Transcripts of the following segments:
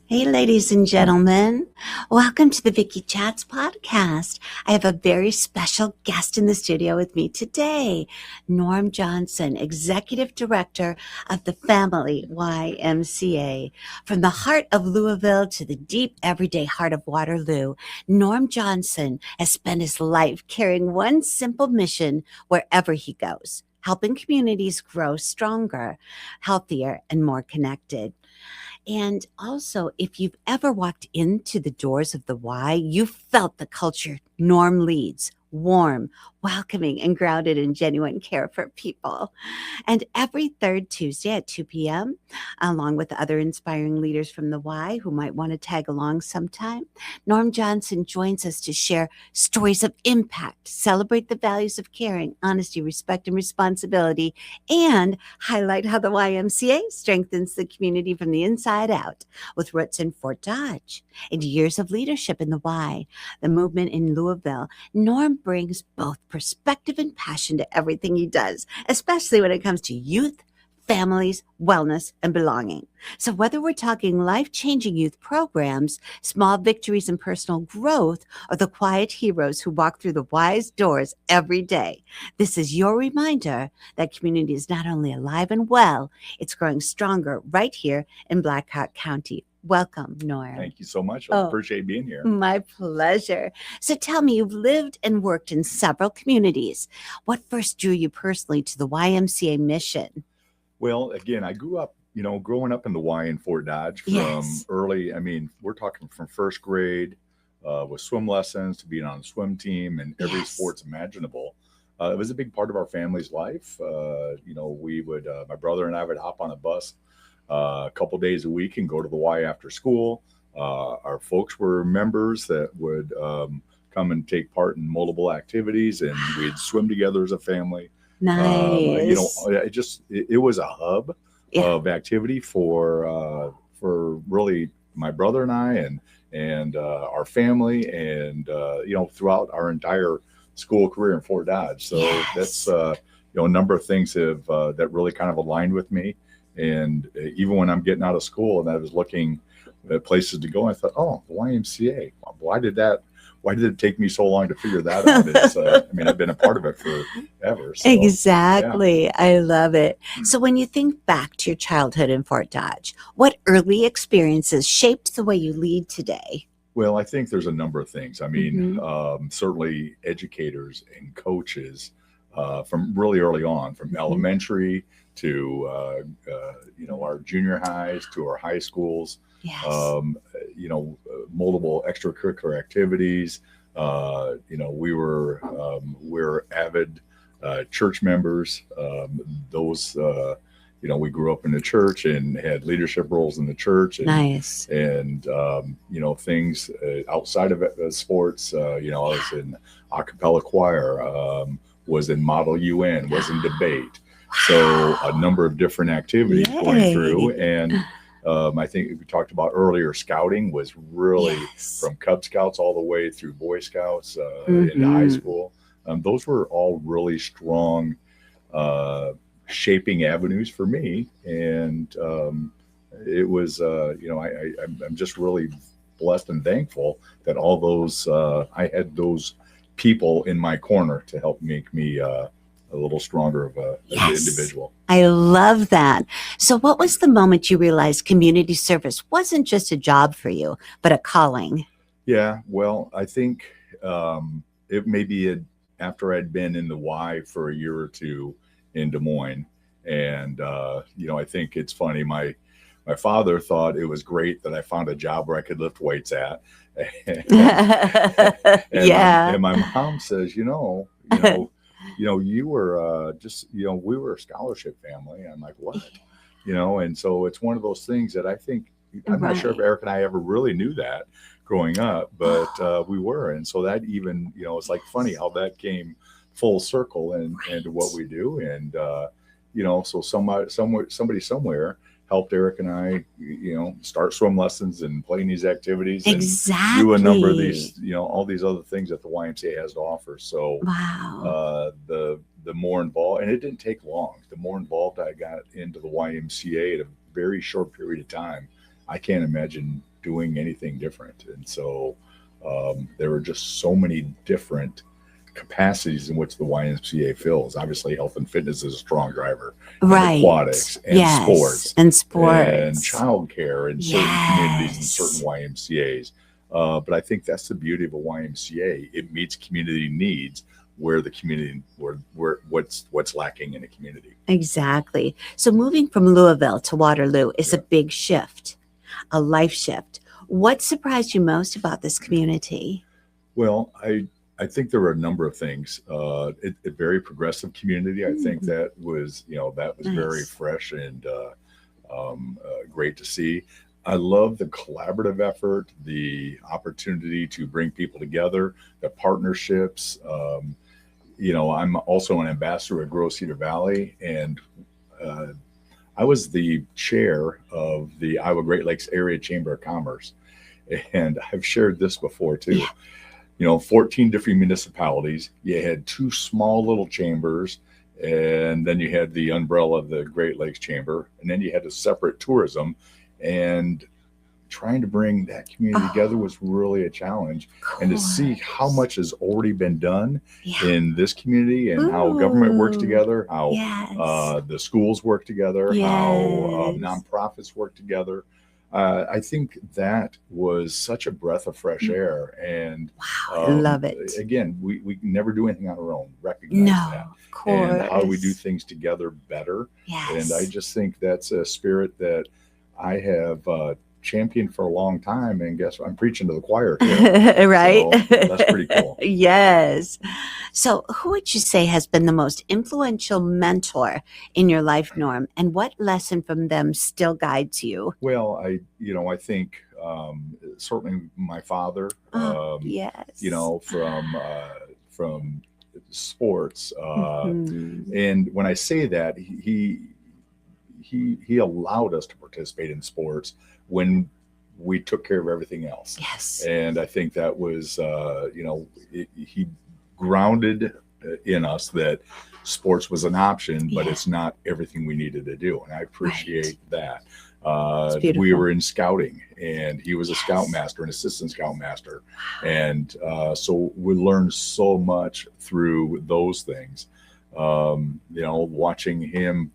Hey, ladies and gentlemen. Welcome to the Vicki Chats podcast. I have a very special guest in the studio with me today, Norm Johnson, Executive Director of the Family YMCA. From the heart of Louisville to the deep everyday heart of Waterloo, Norm Johnson has spent his life carrying one simple mission wherever he goes, helping communities grow stronger, healthier, and more connected. And also, if you've ever walked into the doors of the Y, you felt the culture Norm leads, warm, welcoming, and grounded in genuine care for people. And every third Tuesday at 2 p.m., along with other inspiring leaders from the Y who might want to tag along sometime, Norm Johnson joins us to share stories of impact, celebrate the values of caring, honesty, respect, and responsibility, and highlight how the YMCA strengthens the community from the inside out with roots in Fort Dodge and years of leadership in the Y, the movement in Louisville. Norm brings both perspective and passion to everything he does, especially when it comes to youth, families, wellness, and belonging. So whether we're talking life-changing youth programs, small victories and personal growth, or the quiet heroes who walk through the Y's doors every day, this is your reminder that community is not only alive and well, it's growing stronger right here in Black Hawk County. Welcome, Norm. Thank you so much. I appreciate being here. My pleasure. So tell me, you've lived and worked in several communities. What first drew you personally to the YMCA mission? Well, again, I grew up, growing up in the Y in Fort Dodge from early. We're talking from first grade with swim lessons to being on the swim team and every sports imaginable. It was a big part of our family's life. We would, my brother and I would hop on a bus a couple days a week and go to the Y after school. Our folks were members that would come and take part in multiple activities, and we'd swim together as a family. Nice. It was a hub of activity for really my brother and I and our family and throughout our entire school career in Fort Dodge. So that's a number of things that really kind of aligned with me. And even when I'm getting out of school and I was looking at places to go, I thought, oh, the YMCA. Why did it take me so long to figure that out? It's, I've been a part of it forever. So, exactly. Yeah. I love it. So when you think back to your childhood in Fort Dodge, what early experiences shaped the way you lead today? Well, I think there's a number of things. Certainly educators and coaches from really early on, from elementary to our junior highs to our high schools. Yes. Multiple extracurricular activities. We were avid church members. We grew up in the church and had leadership roles in the church. And, nice. And things outside of sports. I was in a cappella choir. Was in Model UN. Was in debate. So a number of different activities going through. And I think we talked about earlier, scouting was really from Cub Scouts all the way through Boy Scouts into high school. Those were all really strong shaping avenues for me. And it was, I'm just really blessed and thankful that all those, I had those people in my corner to help make me a little stronger of an individual. I love that. So what was the moment you realized community service wasn't just a job for you, but a calling? Yeah, well, I think it may be after I'd been in the Y for a year or two in Des Moines. And, I think it's funny. My father thought it was great that I found a job where I could lift weights at. and my mom says, you were we were a scholarship family. I'm like, what? And so it's one of those things that I think, I'm not sure if Eric and I ever really knew that growing up, but we were. And so that even, it's like funny how that came full circle and to what we do. And, so somebody somewhere helped Eric and I, start swim lessons and playing these activities. Exactly. And do a number of these, all these other things that the YMCA has to offer. So the more involved, and it didn't take long, the more involved I got into the YMCA at a very short period of time, I can't imagine doing anything different. And so there were just so many different capacities in which the YMCA fills. Obviously, health and fitness is a strong driver, and Right. aquatics, and Yes. sports, And sports. and childcare in certain communities and certain Yes. YMCA's. But I think that's the beauty of a YMCA. It meets community needs where the community, where what's lacking in a community. Exactly. So moving from Louisville to Waterloo is a Yeah. big shift, a life shift. What surprised you most about this community? Well, I think there were a number of things. A very progressive community. I think that was very Nice. fresh and great to see. I love the collaborative effort, the opportunity to bring people together, the partnerships. I'm also an ambassador at Grow Cedar Valley, and I was the chair of the Iowa Great Lakes Area Chamber of Commerce. And I've shared this before too. 14 different municipalities. You had two small little chambers, and then you had the umbrella of the Great Lakes Chamber, and then you had a separate tourism. And trying to bring that community together was really a challenge. And to see how much has already been done in this community, and how government works together, how the schools work together, how nonprofits work together. I think that was such a breath of fresh air. And I love it. Again, we never do anything on our own. Recognize that. Of course. And how do we do things together better? Yes. And I just think that's a spirit that I have championed for a long time. And guess what? I'm preaching to the choir here. Right. So that's pretty cool. Yes. So who would you say has been the most influential mentor in your life, Norm? And what lesson from them still guides you? Well, I think certainly my father, Yes. From sports. And when I say that, he allowed us to participate in sports when we took care of everything else. Yes. And I think that was, he grounded in us that sports was an option, but it's not everything we needed to do. And I appreciate that. We were in scouting, and he was a scoutmaster, an assistant scoutmaster. And so we learned so much through those things. Watching him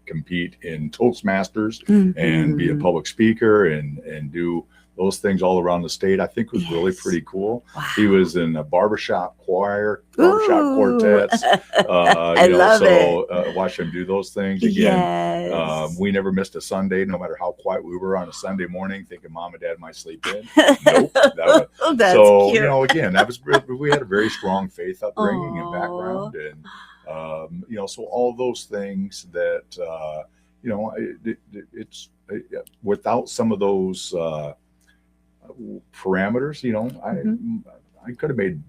compete in Toastmasters and be a public speaker and do those things all around the state, I think was really pretty cool. Wow. He was in a barbershop choir, barbershop quartets. I love it. Watch him do those things again. We never missed a Sunday, no matter how quiet we were on a Sunday morning, thinking mom and dad might sleep in. Nope. That's so cute. Again, we had a very strong faith upbringing and background, and so all those things that it's without some of those parameters, I could have made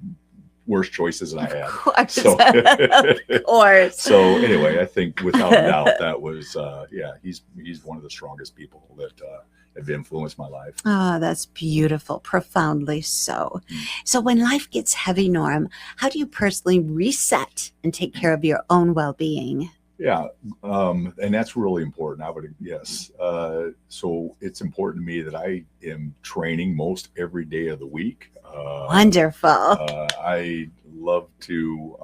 worse choices than I had. Of course. So, of course. So anyway, I think without doubt that was he's one of the strongest people that have influenced my life. Oh, that's beautiful. Profoundly so. So when life gets heavy, Norm, how do you personally reset and take care of your own well-being? Yeah. And that's really important. So it's important to me that I am training most every day of the week. Wonderful. I love to,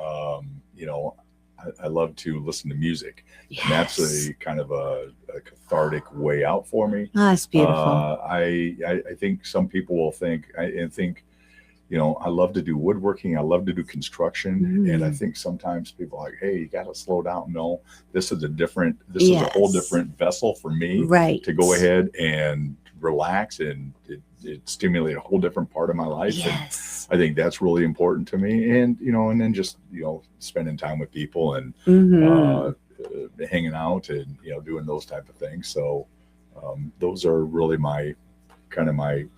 I love to listen to music. Yes. And that's a kind of a cathartic way out for me. Oh, that's beautiful. I think some people will think, I love to do woodworking. I love to do construction. And I think sometimes people are like, hey, you got to slow down. No, this is a whole different vessel for me to go ahead and relax, and it stimulate a whole different part of my life. Yes. And I think that's really important to me. And, and then just, spending time with people and hanging out and, doing those type of things. So those are really my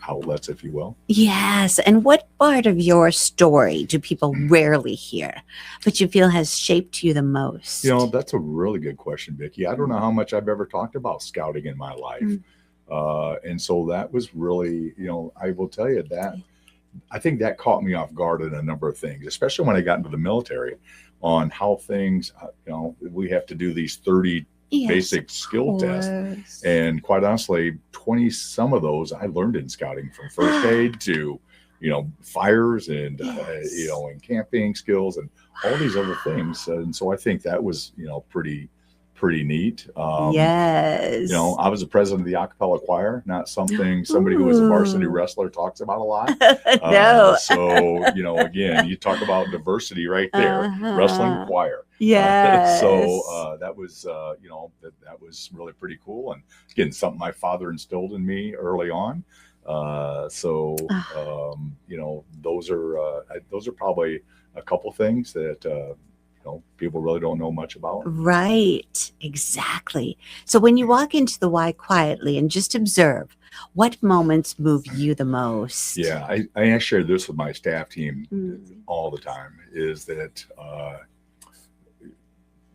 outlets, if you will. Yes. And what part of your story do people rarely hear, but you feel has shaped you the most? That's a really good question, Vicki. I don't know how much I've ever talked about scouting in my life. And so that was really, I will tell you that I think that caught me off guard in a number of things, especially when I got into the military, on how things, we have to do these 30 basic skill test. And quite honestly, 20 some of those I learned in scouting, from first aid to, fires and, and camping skills and all these other things. And so I think that was, pretty neat. Yes. I was the president of the a cappella choir, not somebody who was a varsity wrestler talks about a lot. No. So, again, you talk about diversity right there, wrestling choir. Yes. So that was, that was really pretty cool. And again, something my father instilled in me early on. Those are probably a couple things that, people really don't know much about. Right, exactly. So when you walk into the Y quietly and just observe, what moments move you the most? Yeah, I share this with my staff team all the time, is that,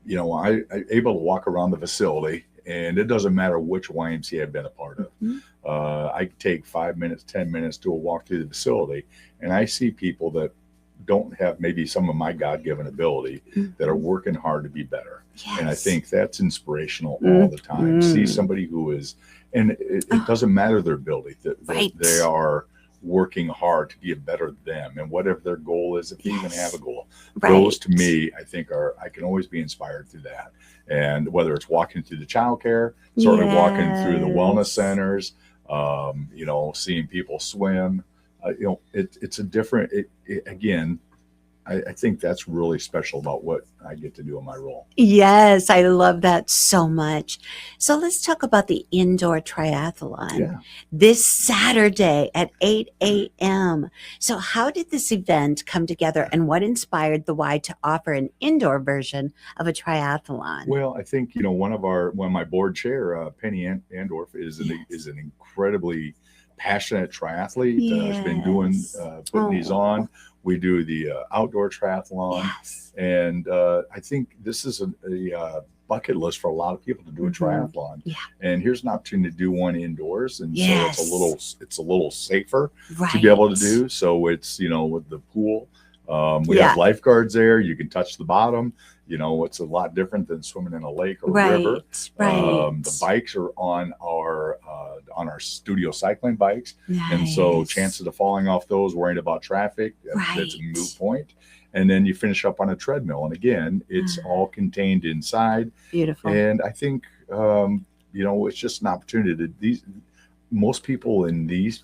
I'm able to walk around the facility, and it doesn't matter which YMCA I've been a part of. I take 5 minutes, 10 minutes to a walk through the facility, and I see people that don't have maybe some of my God-given ability that are working hard to be better. Yes. And I think that's inspirational all the time. See somebody who is, and it doesn't matter their ability, that they are working hard to be a better them, and whatever their goal is, if they even have a goal. Those to me, I think I can always be inspired through that. And whether it's walking through the childcare, certainly walking through the wellness centers, seeing people swim, it's a different, again, I think that's really special about what I get to do in my role. Yes, I love that so much. So let's talk about the indoor triathlon. Yeah. This Saturday at 8 a.m. So how did this event come together, and what inspired the Y to offer an indoor version of a triathlon? Well, I think, one of my board chair, Penny Andorf, is an incredibly passionate triathlete. Has been putting these on. We do the outdoor triathlon, and I think this is a bucket list for a lot of people to do a triathlon. Yeah. And here's an opportunity to do one indoors, and so it's a little safer to be able to do. So it's with the pool, we have lifeguards there. You can touch the bottom. It's a lot different than swimming in a lake or a river. The bikes are on our studio cycling bikes. Nice. And so chances of falling off those, worrying about traffic, that's a moot point. And then you finish up on a treadmill. And again, it's all contained inside. Beautiful. And I think, it's just an opportunity most people in these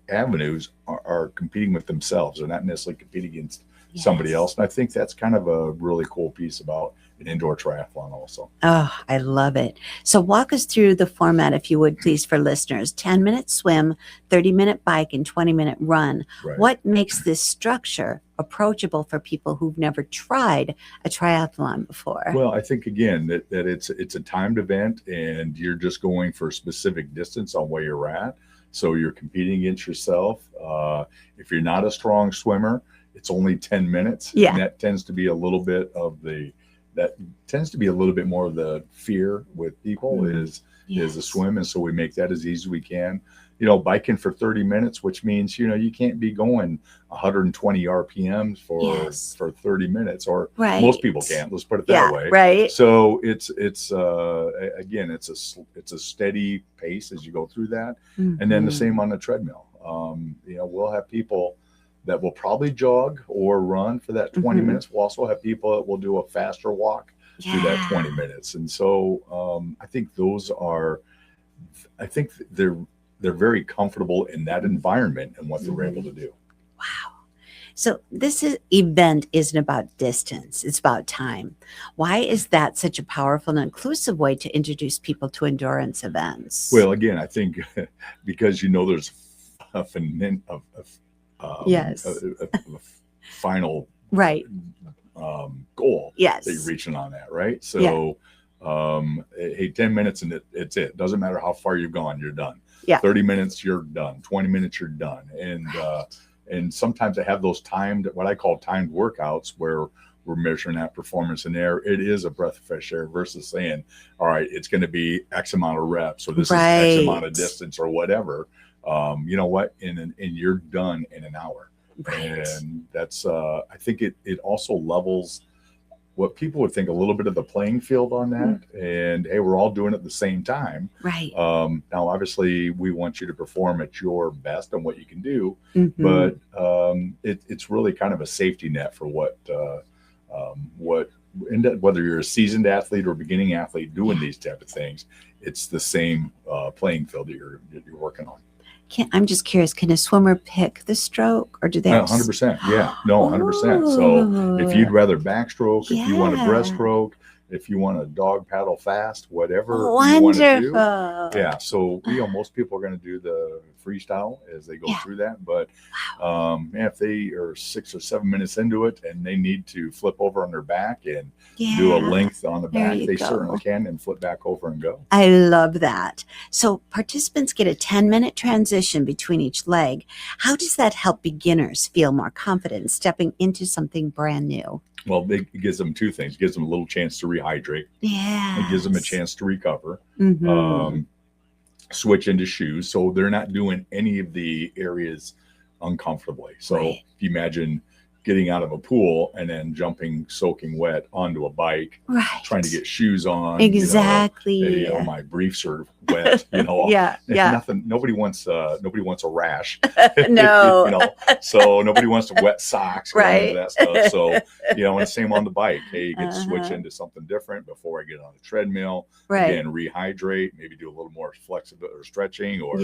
avenues are competing with themselves. They're not necessarily competing against somebody else. And I think that's kind of a really cool piece about an indoor triathlon also. Oh, I love it. So walk us through the format, if you would, please, for listeners. 10-minute swim, 30-minute bike, and 20-minute run. Right. What makes this structure approachable for people who've never tried a triathlon before? Well, I think, again, that it's a timed event, and you're just going for a specific distance on where you're at. So you're competing against yourself. If you're not a strong swimmer, it's only 10 minutes. Yeah. And that tends to be a little bit more of the fear with people is the swim. And so we make that as easy as we can. Biking for 30 minutes, which means, you can't be going 120 RPMs for 30 minutes, or most people can't. Let's put it that way. Right. So it's again, it's a steady pace as you go through that. And then the same on the treadmill. We'll have people that will probably jog or run for that 20 minutes. We'll also have people that will do a faster walk through that 20 minutes. And so I think they're very comfortable in that environment and what they're able to do. Wow. So this event isn't about distance, it's about time. Why is that such a powerful and inclusive way to introduce people to endurance events? Well, again, I think because there's a final goal that you're reaching on that, right? So hey, 10 minutes and it's it. Doesn't matter how far you've gone, you're done. 30 minutes, you're done. 20 minutes, you're done. And sometimes I have those what I call timed workouts, where we're measuring that performance in there. It is a breath of fresh air versus saying, all right, it's going to be X amount of reps, or this is X amount of distance, or whatever. You know what? And you're done in an hour. And that's, I think it also levels what people would think a little bit of the playing field on that. And hey, we're all doing it at the same time. Right. Now, obviously, we want you to perform at your best and what you can do, Mm-hmm. but it's really kind of a safety net for whether you're a seasoned athlete or beginning athlete doing these type of things. It's the same playing field that you're working on. I'm just curious, can a swimmer pick the stroke, or do they have 100%. Yeah, no, 100%. So if you'd rather backstroke, if you want a breaststroke, if you want to dog paddle fast, whatever you want to do. Yeah. So, most people are going to do the freestyle as they go through that. But if they are 6 or 7 minutes into it and they need to flip over on their back and do a length on the back, they certainly can, and flip back over and go. I love that. So participants get a 10-minute transition between each leg. How does that help beginners feel more confident stepping into something brand new? Well, it gives them two things. It gives them a little chance to rehydrate. Yeah. It gives them a chance to recover. Mm-hmm. Switch into shoes. So they're not doing any of the areas uncomfortably. So if you imagine getting out of a pool and then jumping soaking wet onto a bike, trying to get shoes on. Exactly. My briefs are wet, nothing, nobody wants a rash. No. So nobody wants to wet socks, into that stuff. So, and same on the bike. Hey, you get to switch into something different before I get on the treadmill. Again, rehydrate, maybe do a little more flexibility or stretching or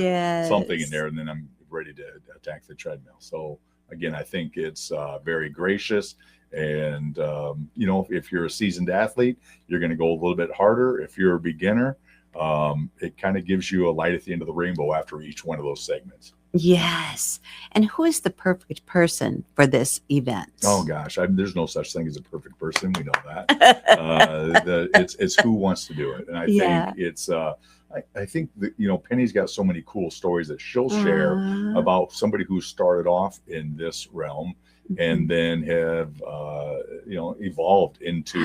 something in there. And then I'm ready to attack the treadmill. So, again, I think it's very gracious. And, if you're a seasoned athlete, you're going to go a little bit harder. If you're a beginner, it kind of gives you a light at the end of the rainbow after each one of those segments. Yes. And who is the perfect person for this event? Oh, gosh, there's no such thing as a perfect person. We know that. It's who wants to do it. And I think it's I think that, Penny's got so many cool stories that she'll share about somebody who started off in this realm and then have, evolved into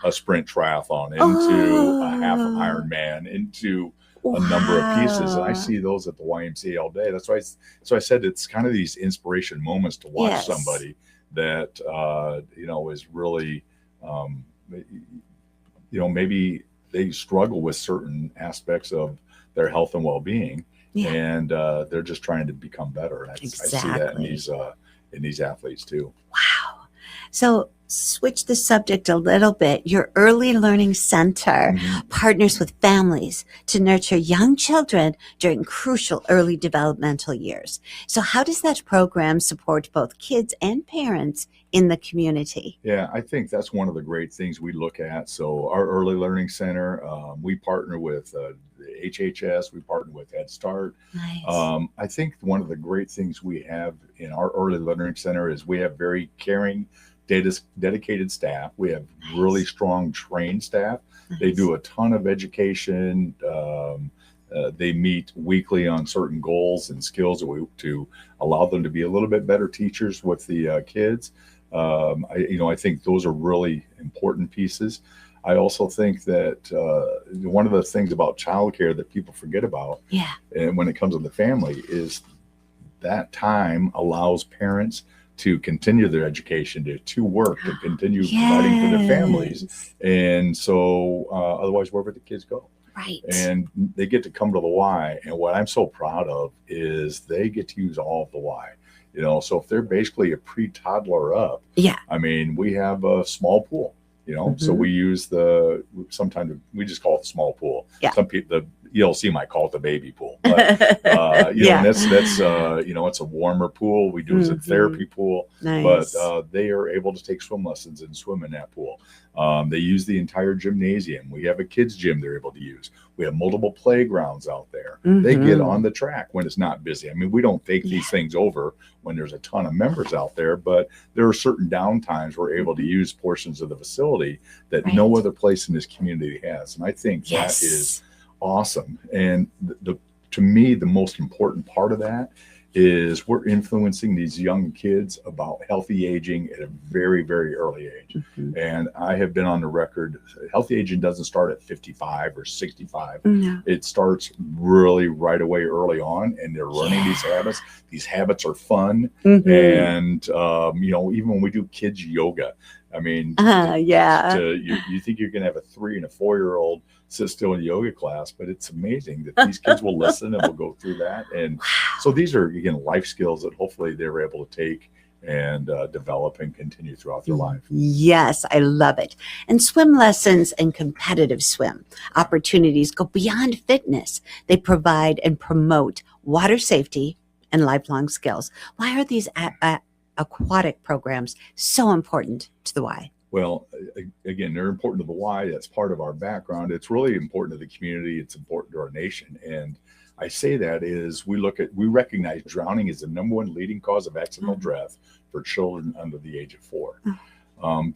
a sprint triathlon, into a half Ironman, into a number of pieces. And I see those at the YMCA all day. That's why. So I said it's kind of these inspiration moments to watch somebody that, is really, maybe they struggle with certain aspects of their health and well-being, and they're just trying to become better. And I see that in these athletes too. Wow. So switch the subject a little bit. Your Early Learning Center partners with families to nurture young children during crucial early developmental years. So how does that program support both kids and parents in the community? Yeah, I think that's one of the great things we look at. So our Early Learning Center, we partner with the HHS, we partner with Head Start. Nice. I think one of the great things we have in our Early Learning Center is we have very caring, dedicated staff. We have really strong trained staff. They do a ton of education. They meet weekly on certain goals and skills to allow them to be a little bit better teachers with the kids. I think those are really important pieces. I also think that one of the things about childcare that people forget about, and when it comes to the family, is that time allows parents to continue their education, to work, to continue providing for their families. And so otherwise, wherever the kids go. Right. And they get to come to the Y. And what I'm so proud of is they get to use all of the Y. So if they're basically a pre-toddler up, I mean, we have a small pool, so we use sometimes we just call it the small pool. Some people, the ELC might call it the baby pool, but, and that's it's a warmer pool. We do it as a therapy pool, but they are able to take swim lessons and swim in that pool. They use the entire gymnasium. We have a kids gym they're able to use. We have multiple playgrounds out there. They get on the track when it's not busy. I mean, we don't take these things over when there's a ton of members out there, but there are certain downtimes we're able to use portions of the facility that no other place in this community has. And I think that is awesome. And to me, the most important part of that is we're influencing these young kids about healthy aging at a very, very early age. Mm-hmm. And I have been on the record, healthy aging doesn't start at 55 or 65. No. It starts really right away early on, and they're learning these habits. These habits are fun. Mm-hmm. And, even when we do kids yoga, I mean, you think you're going to have a 3 and a 4-year-old sit still in a yoga class, but it's amazing that these kids will listen and will go through that. And so these are, again, life skills that hopefully they're able to take and develop and continue throughout their life. Yes, I love it. And swim lessons and competitive swim opportunities go beyond fitness. They provide and promote water safety and lifelong skills. Why are these aquatic programs so important to the Y? Well, again, they're important to the Y. That's part of our background. It's really important to the community. It's important to our nation. And I say that is we recognize drowning is the number one leading cause of accidental death for children under the age of 4.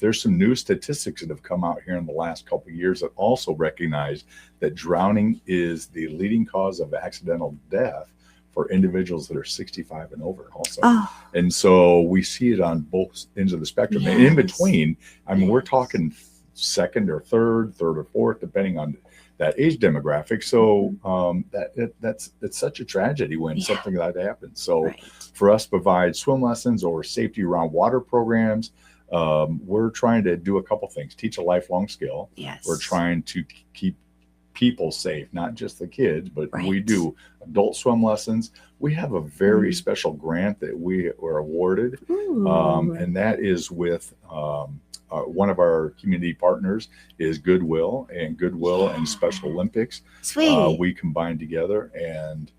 There's some new statistics that have come out here in the last couple of years that also recognize that drowning is the leading cause of accidental death for individuals that are 65 and over also. And so we see it on both ends of the spectrum. And in between, I mean, we're talking second or third or fourth, depending on that age demographic. So it's such a tragedy when something like that happens. So for us to provide swim lessons or safety around water programs, we're trying to do a couple things. Teach a lifelong skill. We're trying to keep people safe, not just the kids, but we do adult swim lessons. We have a very special grant that we were awarded, and that is with one of our community partners is Goodwill and Special Olympics. We combined together, and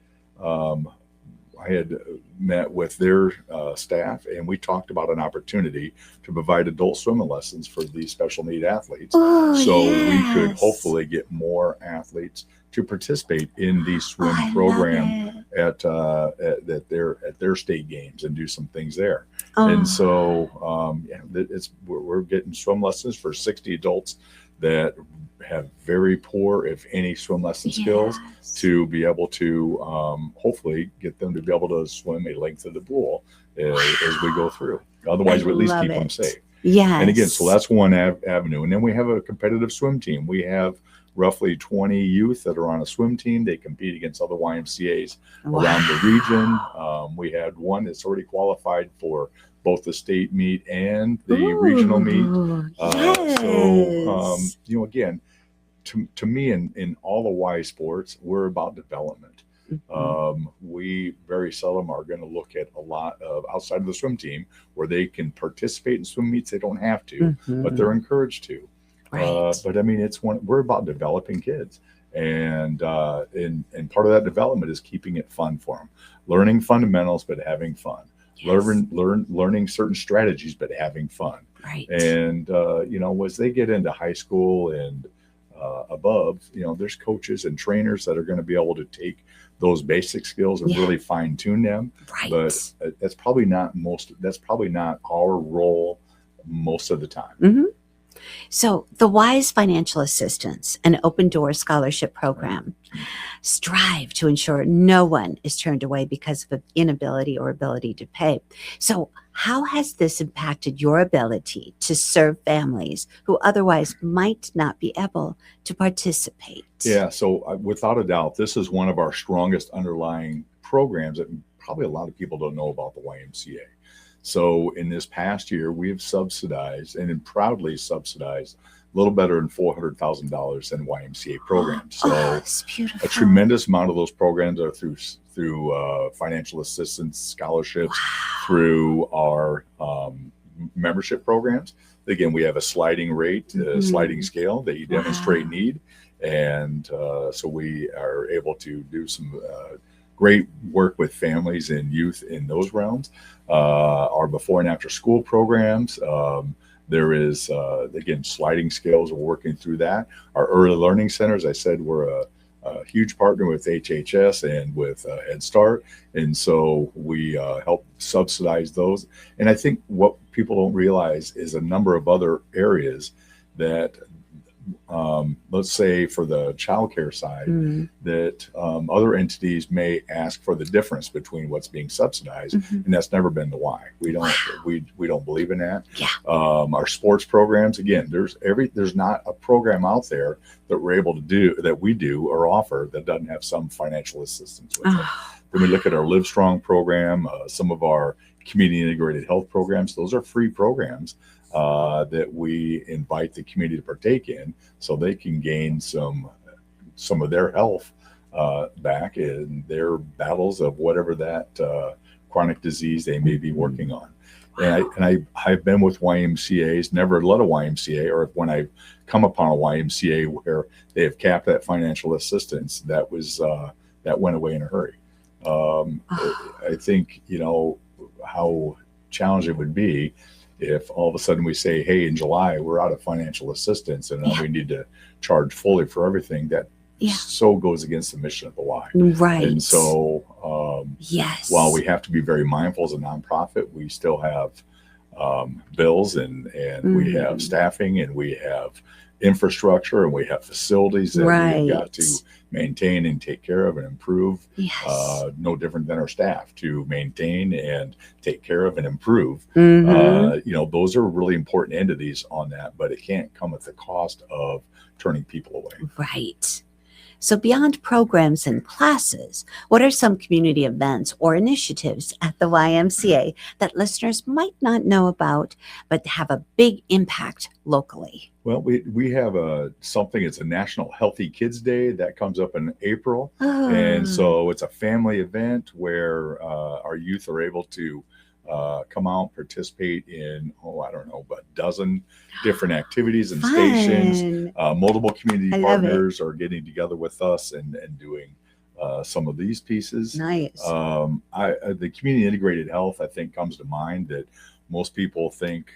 I had met with their staff, and we talked about an opportunity to provide adult swimming lessons for these special need athletes. We could hopefully get more athletes to participate in the swim program at their state games and do some things there. And so we're getting swim lessons for 60 adults that have very poor, if any, swim lesson skills to be able to hopefully get them to be able to swim a length of the pool as we go through. Otherwise, we at least keep them safe. And again, so that's one avenue. And then we have a competitive swim team. We have roughly 20 youth that are on a swim team. They compete against other YMCAs around the region. We had one that's already qualified for both the state meet and the regional meet. So, again, to me, in all the Y sports, we're about development. We very seldom are going to look at a lot of outside of the swim team where they can participate in swim meets. They don't have to, but they're encouraged to. But I mean, we're about developing kids, and part of that development is keeping it fun for them, learning fundamentals, but having fun. Learning certain strategies, but having fun. And as they get into high school and above, there's coaches and trainers that are going to be able to take those basic skills and really fine tune them. But that's probably not our role most of the time. So the Y's Financial Assistance and Open Door Scholarship Program strive to ensure no one is turned away because of inability or ability to pay. So how has this impacted your ability to serve families who otherwise might not be able to participate? So without a doubt, this is one of our strongest underlying programs that probably a lot of people don't know about the YMCA. So in this past year, we have subsidized and proudly subsidized a little better than $400,000 in YMCA programs. So a tremendous amount of those programs are through financial assistance scholarships, through our membership programs. Again, we have a sliding rate, sliding scale that you demonstrate need. And so we are able to do some great work with families and youth in those realms. Our before and after school programs, there is, again, sliding scales. We're working through that. Our early learning centers, I said, we're a huge partner with HHS and with Head Start. And so we help subsidize those. And I think what people don't realize is a number of other areas that let's say for the childcare side, that other entities may ask for the difference between what's being subsidized, and that's never been the why. We don't we don't believe in that. Yeah. Our sports programs, again, there's not a program out there that we're able to do that we do or offer that doesn't have some financial assistance with it. Then we look at our Live Strong program, some of our community integrated health programs. Those are free programs that we invite the community to partake in, so they can gain some of their health back in their battles of whatever that chronic disease they may be working on. Wow. And I've been with YMCA's, never led a YMCA, or when I've come upon a YMCA where they have capped that financial assistance, that went away in a hurry. I think, how challenging it would be if all of a sudden we say, hey, in July, we're out of financial assistance and we need to charge fully for everything. That so goes against the mission of the Y. Right. And so yes, while we have to be very mindful as a nonprofit, we still have bills and we have staffing and we have infrastructure and we have facilities that we've got to maintain and take care of and improve. Yes. No different than our staff to maintain and take care of and improve. Those are really important entities on that, but it can't come at the cost of turning people away. Right. So beyond programs and classes, what are some community events or initiatives at the YMCA that listeners might not know about, but have a big impact locally? Well, we have something, it's a National Healthy Kids Day that comes up in April. And so it's a family event where our youth are able to come out, participate in, about a dozen different activities and stations. Multiple community partners are getting together with us and doing some of these pieces. Nice. The community integrated health, I think, comes to mind that most people think,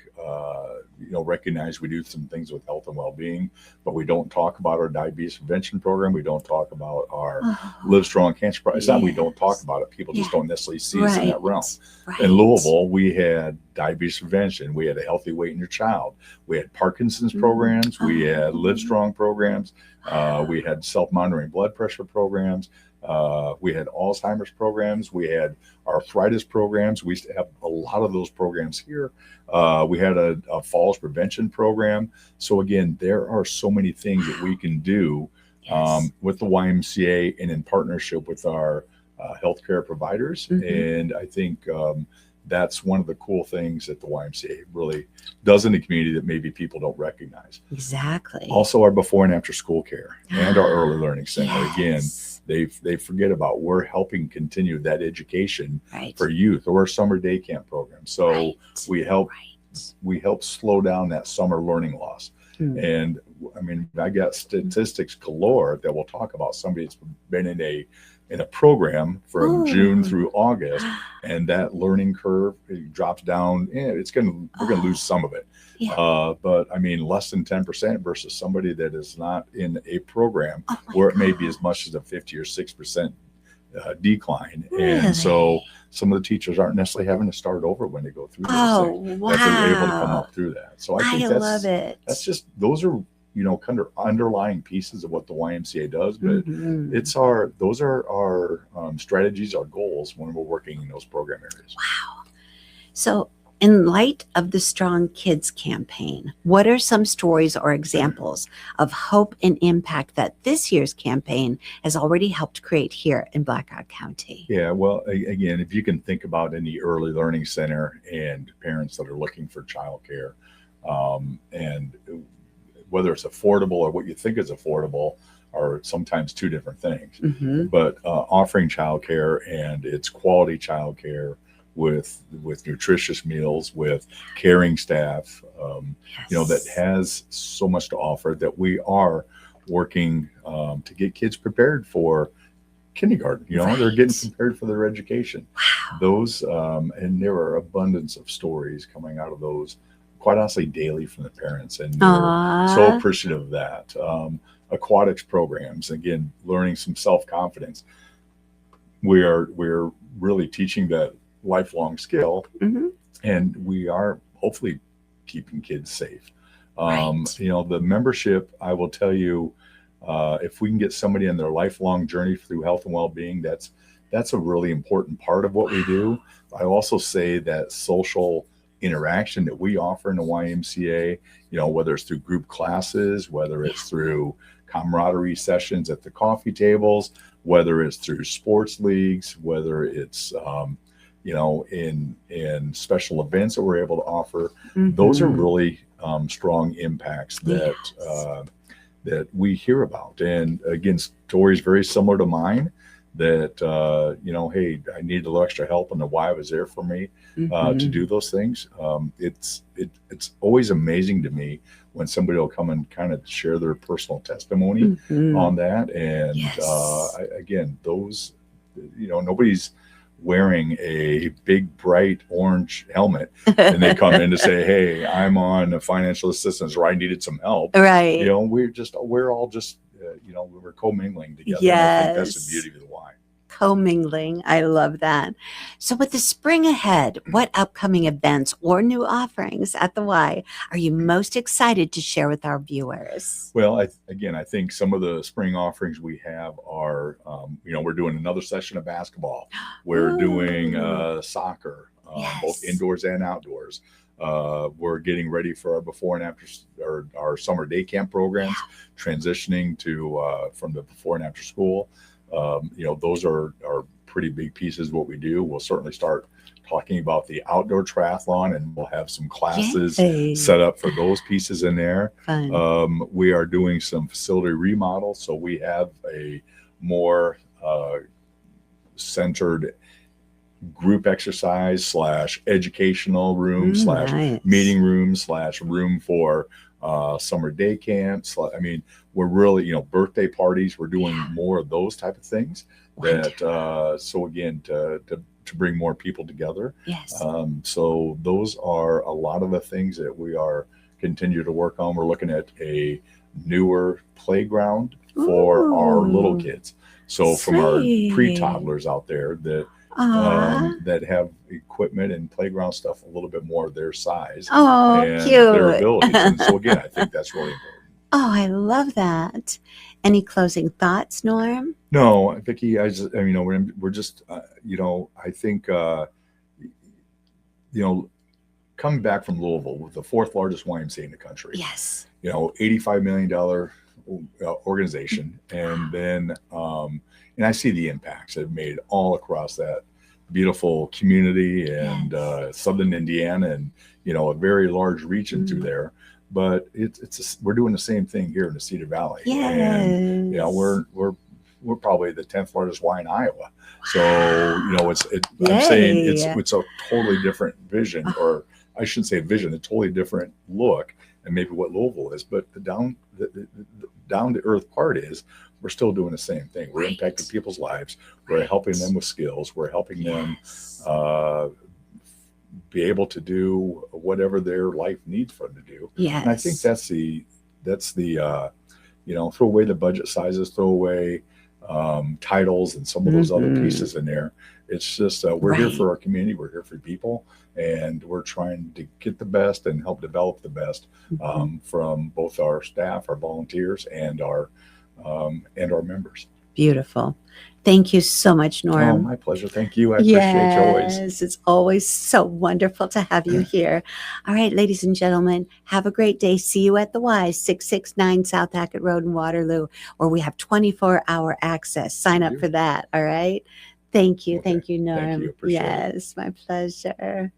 recognize we do some things with health and well-being, but we don't talk about our diabetes prevention program. We don't talk about our Live Strong cancer program. It's not we don't talk about it. People just don't necessarily see us in that realm. In Louisville, we had diabetes prevention. We had a healthy weight in your child. We had Parkinson's programs. We had Live Strong programs. We had self-monitoring blood pressure programs. We had Alzheimer's programs. We had arthritis programs. We used to have a lot of those programs here. We had a falls prevention program. So again, there are so many things that we can do with the YMCA and in partnership with our healthcare providers. And I think that's one of the cool things that the YMCA really does in the community that maybe people don't recognize. Exactly. Also, our before and after school care and our early learning center. Again, they forget about, we're helping continue that education for youth, or our summer day camp program. So we help slow down that summer learning loss. And I mean, I got statistics galore that will talk about somebody that's been in a program from June through August, and that learning curve drops down. We're gonna lose some of it. But I mean, less than 10% versus somebody that is not in a program where it may be as much as a 50 or 6% decline. And so some of the teachers aren't necessarily having to start over when they go through those things. That they're able to come up through that. So I think love it. That's just, those are, kind of underlying pieces of what the YMCA does, but those are our strategies, our goals when we're working in those program areas. Wow. So in light of the Strong Kids campaign, what are some stories or examples of hope and impact that this year's campaign has already helped create here in Blackhawk County? Yeah, well, again, if you can think about any early learning center and parents that are looking for childcare, and whether it's affordable or what you think is affordable are sometimes two different things. But offering childcare, and it's quality childcare with nutritious meals, with caring staff, that has so much to offer, that we are working to get kids prepared for kindergarten. They're getting prepared for their education. Those and there are abundance of stories coming out of those, quite honestly, daily from the parents, and they're so appreciative of that. Aquatics programs, again, learning some self-confidence. We're really teaching that lifelong skill, and we are hopefully keeping kids safe. Right. The membership, I will tell you, if we can get somebody in their lifelong journey through health and well-being, that's a really important part of what we do. I also say that social interaction that we offer in the YMCA, whether it's through group classes, whether Yeah. it's through camaraderie sessions at the coffee tables, whether it's through sports leagues, whether it's in special events that we're able to offer, those are really strong impacts that Yes. that we hear about. And again, stories very similar to mine. That hey, I needed a little extra help, and the Y was there for me to do those things. It's always amazing to me when somebody will come and kind of share their personal testimony on that. And Yes. again, those, nobody's wearing a big bright orange helmet and they come in to say, hey, I'm on financial assistance, or I needed some help. Right. We're all just we're commingling together. Yes. And I think that's the beauty of the Y. Commingling. I love that. So with the spring ahead, what upcoming events or new offerings at the Y are you most excited to share with our viewers? Well, I think some of the spring offerings we have are, we're doing another session of basketball. We're doing soccer, both indoors and outdoors. We're getting ready for our before and after, or our summer day camp programs, transitioning to from the before and after school. Those are pretty big pieces of what we do. We'll certainly start talking about the outdoor triathlon, and we'll have some classes set up for those pieces in there. We are doing some facility remodels, so we have a more centered group exercise / educational room / meeting room / room for summer day camps. I mean, we're really, birthday parties. We're doing more of those type of things. So again, to bring more people together. Yes. So those are a lot of the things that we are continue to work on. We're looking at a newer playground for our little kids. So from our pre-toddlers out there that have equipment and playground stuff a little bit more their size and cute. their abilities. And so again, I think that's really important. Oh, I love that. Any closing thoughts, Norm? No, Vicki, we're just, I think, coming back from Louisville with the fourth largest YMCA in the country. Yes. $85 million organization. And then, and I see the impacts it made all across that beautiful community and Southern Indiana and, a very large region through there. But we're doing the same thing here in the Cedar Valley. Yes. And, we're probably the 10th largest Y in Iowa. So, I'm saying it's a totally different vision, or I shouldn't say vision, a totally different look, and maybe what Louisville is. But the down to earth part is we're still doing the same thing. We're impacting people's lives. We're helping them with skills. We're helping them be able to do whatever their life needs for them to do. Yes. And I think that's the throw away the budget sizes, throw away titles and some of those other pieces in there. It's just we're here for our community. We're here for people, and we're trying to get the best and help develop the best from both our staff, our volunteers, and our members. Beautiful. Thank you so much, Norm. Oh, my pleasure. Thank you. I appreciate you always. Yes, it's always so wonderful to have you here. All right, ladies and gentlemen, have a great day. See you at the Y, 669 South Hackett Road in Waterloo, where we have 24-hour access. Sign up for that, all right? Thank you. Okay. Thank you, Norm. Thank you. Appreciate it. Yes, my pleasure.